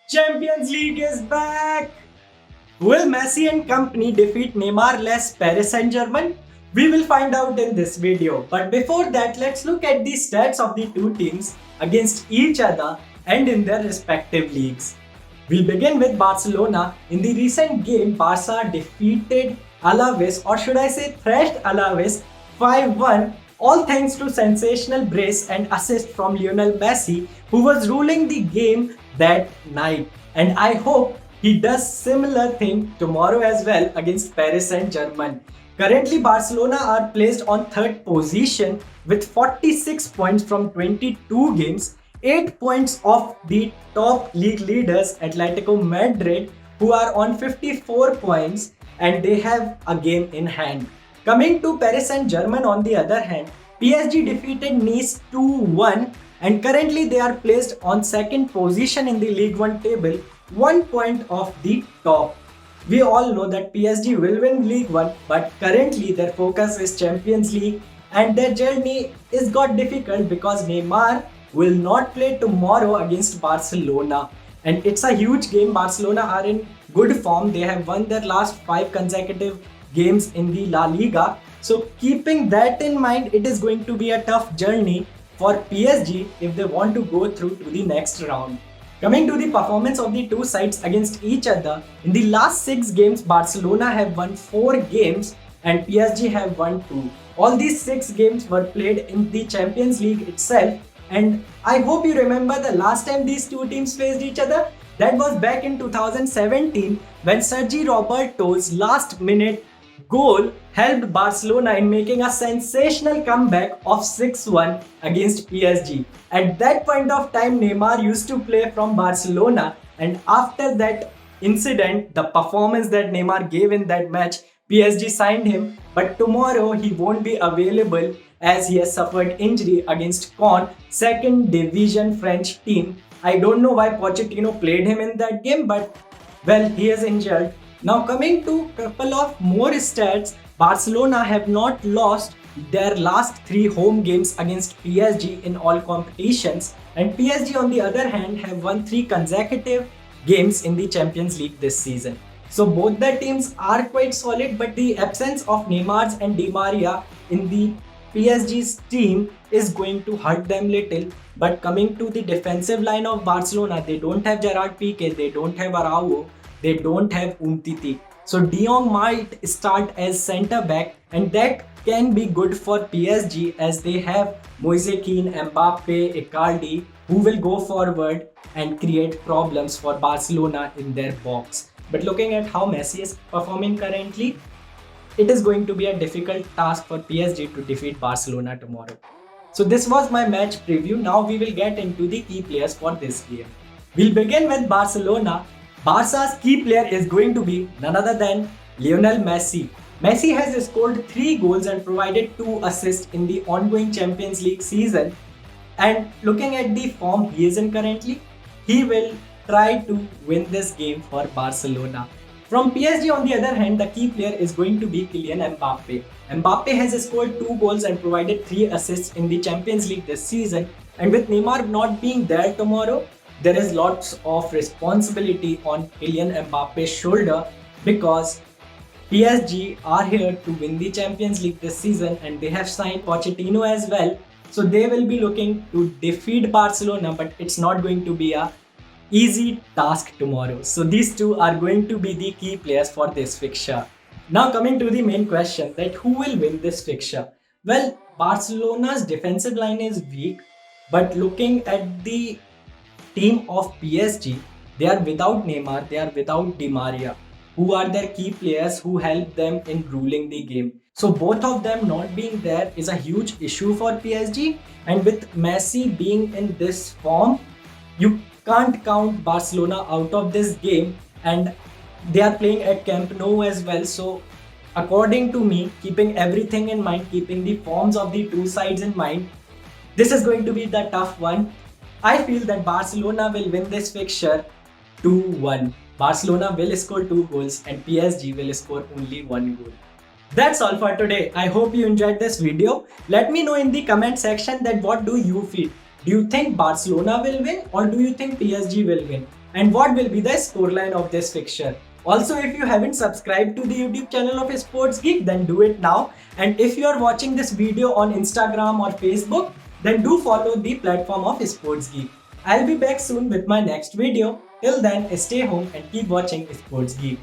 Champions League is back! Will Messi and company defeat Neymar-less Paris Saint-Germain? We will find out in this video. But before that, let's look at the stats of the two teams against each other and in their respective leagues. We'll begin with Barcelona. In the recent game, Barca defeated Alaves, or should I say thrashed Alaves 5-1, all thanks to sensational brace and assist from Lionel Messi, who was ruling the game that night. And I hope he does similar thing tomorrow as well against Paris Saint-Germain. Currently, Barcelona are placed on third position with 46 points from 22 games, 8 points off the top league leaders Atletico Madrid, who are on 54 points and they have a game in hand. Coming to Paris Saint-Germain on the other hand, PSG defeated Nice 2-1 and currently they are placed on second position in the League 1 table, 1 point off the top. We all know that PSG will win League 1, but currently their focus is Champions League and their journey is got difficult because Neymar will not play tomorrow against Barcelona. And it's a huge game. Barcelona are in good form. They have won their last 5 consecutive games in the La Liga. So keeping that in mind, it is going to be a tough journey for PSG if they want to go through to the next round. Coming to the performance of the two sides against each other, in the last 6 games, Barcelona have won 4 games and PSG have won 2. All these 6 games were played in the Champions League itself, and I hope you remember the last time these two teams faced each other. That was back in 2017 when Sergi Roberto's last minute goal helped Barcelona in making a sensational comeback of 6-1 against PSG. At that point of time, Neymar used to play from Barcelona, and after that incident, the performance that Neymar gave in that match, PSG signed him, but tomorrow he won't be available as he has suffered injury against Caen, second division French team. I don't know why Pochettino played him in that game, but well, he is injured. Now coming to couple of more stats, Barcelona have not lost their last 3 home games against PSG in all competitions, and PSG on the other hand have won 3 consecutive games in the Champions League this season. So both the teams are quite solid, but the absence of Neymar and Di Maria in the PSG's team is going to hurt them little. But coming to the defensive line of Barcelona, they don't have Gerard Piqué, they don't have Araujo, they don't have Umtiti. So De Jong might start as centre back, and that can be good for PSG as they have Moise Kean, Mbappe, Icardi, who will go forward and create problems for Barcelona in their box. But looking at how Messi is performing currently, it is going to be a difficult task for PSG to defeat Barcelona tomorrow. So this was my match preview. Now we will get into the key players for this game. We'll begin with Barcelona. Barca's key player is going to be none other than Lionel Messi. Messi has scored 3 goals and provided 2 assists in the ongoing Champions League season. And looking at the form he is in currently, he will try to win this game for Barcelona. From PSG on the other hand, the key player is going to be Kylian Mbappe. Mbappe has scored 2 goals and provided 3 assists in the Champions League this season. And with Neymar not being there tomorrow, there is lots of responsibility on Kylian Mbappe's shoulder because PSG are here to win the Champions League this season and they have signed Pochettino as well. So they will be looking to defeat Barcelona, but it's not going to be a easy task tomorrow. So these two are going to be the key players for this fixture. Now coming to the main question, that who will win this fixture? Well, Barcelona's defensive line is weak, but looking at the team of PSG, they are without Neymar, they are without Di Maria, who are their key players who help them in ruling the game. So both of them not being there is a huge issue for PSG, and with Messi being in this form, you can't count Barcelona out of this game, and they are playing at Camp Nou as well. So according to me, keeping everything in mind, keeping the forms of the two sides in mind, this is going to be the tough one. I feel that Barcelona will win this fixture 2-1. Barcelona will score 2 goals and PSG will score only 1 goal. That's all for today. I hope you enjoyed this video. Let me know in the comment section that what do you feel. Do you think Barcelona will win or do you think PSG will win? and what will be the scoreline of this fixture. Also, if you haven't subscribed to the YouTube channel of Sports Geek, then do it now. And if you are watching this video on Instagram or Facebook, then do follow the platform of Sports Geek. I'll be back soon with my next video. Till then, stay home and keep watching Sports Geek.